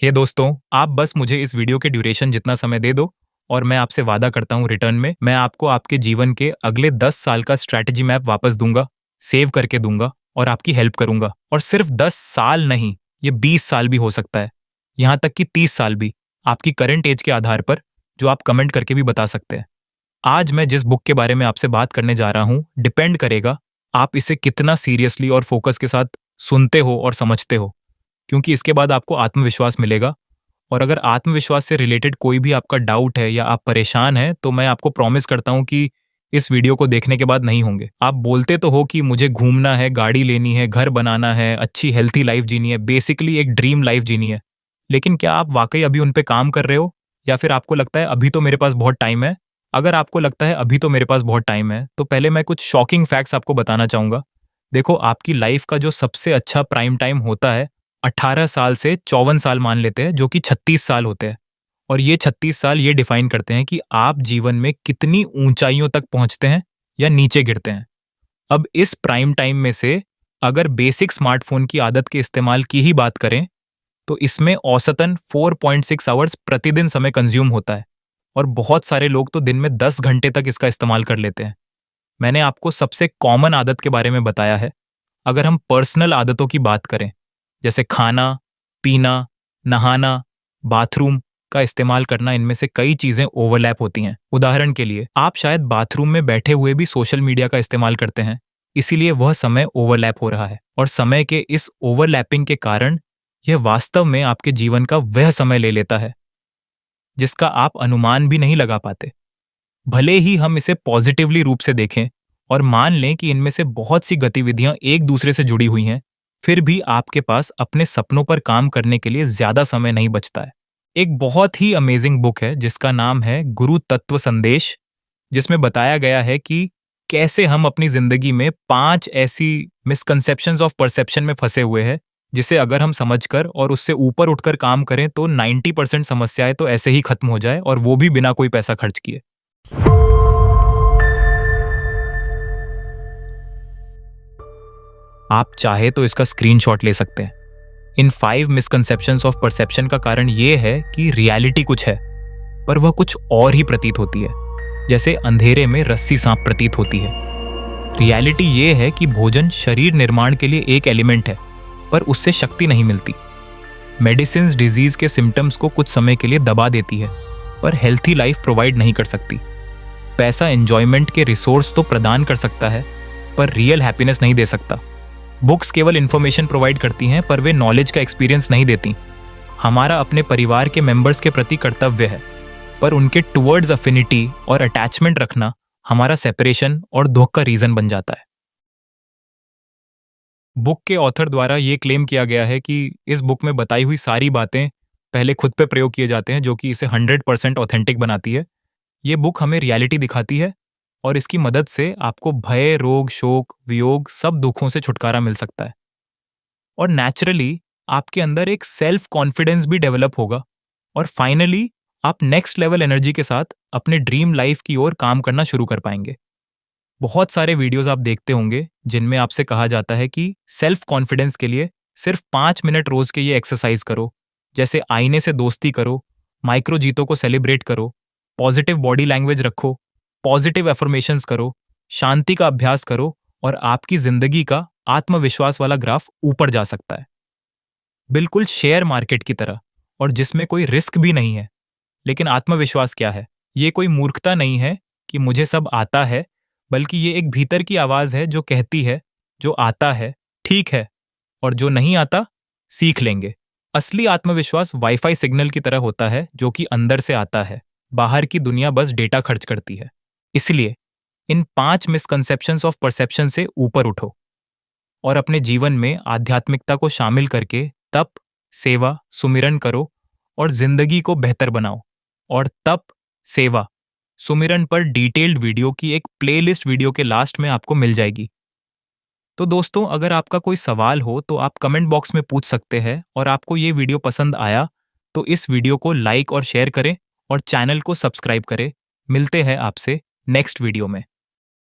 हे दोस्तों, आप बस मुझे इस वीडियो के ड्यूरेशन जितना समय दे दो और मैं आपसे वादा करता हूँ रिटर्न में मैं आपको आपके जीवन के अगले 10 साल का स्ट्रैटेजी मैप वापस दूंगा, सेव करके दूंगा और आपकी हेल्प करूंगा। और सिर्फ 10 साल नहीं, ये 20 साल भी हो सकता है, यहाँ तक कि 30 साल भी, आपकी करंट एज के आधार पर, जो आप कमेंट करके भी बता सकते हैं। आज मैं जिस बुक के बारे में आपसे बात करने जा रहा हूँ, डिपेंड करेगा आप इसे कितना सीरियसली और फोकस के साथ सुनते हो और समझते हो, क्योंकि इसके बाद आपको आत्मविश्वास मिलेगा। और अगर आत्मविश्वास से रिलेटेड कोई भी आपका डाउट है या आप परेशान हैं, तो मैं आपको प्रॉमिस करता हूँ कि इस वीडियो को देखने के बाद नहीं होंगे। आप बोलते तो हो कि मुझे घूमना है, गाड़ी लेनी है, घर बनाना है, अच्छी हेल्थी लाइफ जीनी है, बेसिकली एक ड्रीम लाइफ जीनी है। लेकिन क्या आप वाकई अभी उन पे काम कर रहे हो, या फिर आपको लगता है अभी तो मेरे पास बहुत टाइम है? अगर आपको लगता है अभी तो मेरे पास बहुत टाइम है, तो पहले मैं कुछ शॉकिंग फैक्ट्स आपको बताना चाहूंगा। देखो, आपकी लाइफ का जो सबसे अच्छा प्राइम टाइम होता है 18 साल से 54 साल मान लेते हैं, जो कि 36 साल होते हैं। और ये 36 साल ये डिफाइन करते हैं कि आप जीवन में कितनी ऊंचाइयों तक पहुंचते हैं या नीचे गिरते हैं। अब इस प्राइम टाइम में से अगर बेसिक स्मार्टफोन की आदत के इस्तेमाल की ही बात करें, तो इसमें औसतन 4.6 आवर्स प्रतिदिन समय कंज्यूम होता है। और बहुत सारे लोग तो दिन में 10 घंटे तक इसका इस्तेमाल कर लेते हैं। मैंने आपको सबसे कॉमन आदत के बारे में बताया है। अगर हम पर्सनल आदतों की बात करें, जैसे खाना, पीना, नहाना, बाथरूम का इस्तेमाल करना, इनमें से कई चीजें ओवरलैप होती हैं। उदाहरण के लिए, आप शायद बाथरूम में बैठे हुए भी सोशल मीडिया का इस्तेमाल करते हैं, इसीलिए वह समय ओवरलैप हो रहा है। और समय के इस ओवरलैपिंग के कारण यह वास्तव में आपके जीवन का वह समय ले लेता है जिसका आप अनुमान भी नहीं लगा पाते। भले ही हम इसे पॉजिटिवली रूप से देखें और मान लें कि इनमें से बहुत सी गतिविधियां एक दूसरे से जुड़ी हुई हैं, फिर भी आपके पास अपने सपनों पर काम करने के लिए ज्यादा समय नहीं बचता है। एक बहुत ही अमेजिंग बुक है जिसका नाम है गुरु तत्व संदेश, जिसमें बताया गया है कि कैसे हम अपनी जिंदगी में 5 ऐसी मिसकंसेप्शंस ऑफ परसेप्शन में फंसे हुए हैं, जिसे अगर हम समझकर और उससे ऊपर उठकर काम करें तो 90% समस्याएं तो ऐसे ही खत्म हो जाए, और वो भी बिना कोई पैसा खर्च किए। आप चाहे तो इसका स्क्रीनशॉट ले सकते हैं। इन 5 मिसकंसेप्शंस ऑफ परसेप्शन का कारण ये है कि रियलिटी कुछ है, पर वह कुछ और ही प्रतीत होती है, जैसे अंधेरे में रस्सी सांप प्रतीत होती है। रियलिटी ये है कि भोजन शरीर निर्माण के लिए एक एलिमेंट है, पर उससे शक्ति नहीं मिलती। मेडिसिन डिजीज के सिम्टम्स को कुछ समय के लिए दबा देती है, पर हेल्थी लाइफ प्रोवाइड नहीं कर सकती। पैसा एंजॉयमेंट के रिसोर्स तो प्रदान कर सकता है, पर रियल हैप्पीनेस नहीं दे सकता। बुक्स केवल इन्फॉर्मेशन प्रोवाइड करती हैं, पर वे नॉलेज का एक्सपीरियंस नहीं देती। हमारा अपने परिवार के मेंबर्स के प्रति कर्तव्य है, पर उनके टुवर्ड्स अफिनिटी और अटैचमेंट रखना हमारा सेपरेशन और दुख का रीजन बन जाता है। बुक के ऑथर द्वारा ये क्लेम किया गया है कि इस बुक में बताई हुई सारी बातें पहले खुद पे प्रयोग किए जाते हैं, जो कि इसे 100% ऑथेंटिक बनाती है। ये बुक हमें रियलिटी दिखाती है, और इसकी मदद से आपको भय, रोग, शोक, वियोग, सब दुखों से छुटकारा मिल सकता है। और नेचुरली आपके अंदर एक सेल्फ कॉन्फिडेंस भी डेवलप होगा, और फाइनली आप नेक्स्ट लेवल एनर्जी के साथ अपने ड्रीम लाइफ की ओर काम करना शुरू कर पाएंगे। बहुत सारे वीडियोस आप देखते होंगे जिनमें आपसे कहा जाता है कि सेल्फ कॉन्फिडेंस के लिए सिर्फ 5 मिनट रोज के ये एक्सरसाइज करो, जैसे आईने से दोस्ती करो, माइक्रो जीतों को सेलिब्रेट करो, पॉजिटिव बॉडी लैंग्वेज रखो, पॉजिटिव एफर्मेशंस करो, शांति का अभ्यास करो, और आपकी जिंदगी का आत्मविश्वास वाला ग्राफ ऊपर जा सकता है, बिल्कुल शेयर मार्केट की तरह, और जिसमें कोई रिस्क भी नहीं है। लेकिन आत्मविश्वास क्या है? ये कोई मूर्खता नहीं है कि मुझे सब आता है, बल्कि ये एक भीतर की आवाज है जो कहती है, जो आता है ठीक है, और जो नहीं आता सीख लेंगे। असली आत्मविश्वास वाईफाई सिग्नल की तरह होता है, जो कि अंदर से आता है, बाहर की दुनिया बस डेटा खर्च करती है। इसलिए इन 5 मिसकंसेप्शंस ऑफ परसेप्शन से ऊपर उठो और अपने जीवन में आध्यात्मिकता को शामिल करके तप, सेवा, सुमिरन करो और जिंदगी को बेहतर बनाओ। और तप, सेवा, सुमिरन पर डिटेल्ड वीडियो की एक प्लेलिस्ट वीडियो के लास्ट में आपको मिल जाएगी। तो दोस्तों, अगर आपका कोई सवाल हो तो आप कमेंट बॉक्स में पूछ सकते हैं, और आपको ये वीडियो पसंद आया तो इस वीडियो को लाइक और शेयर करें और चैनल को सब्सक्राइब करें। मिलते हैं आपसे नेक्स्ट वीडियो में।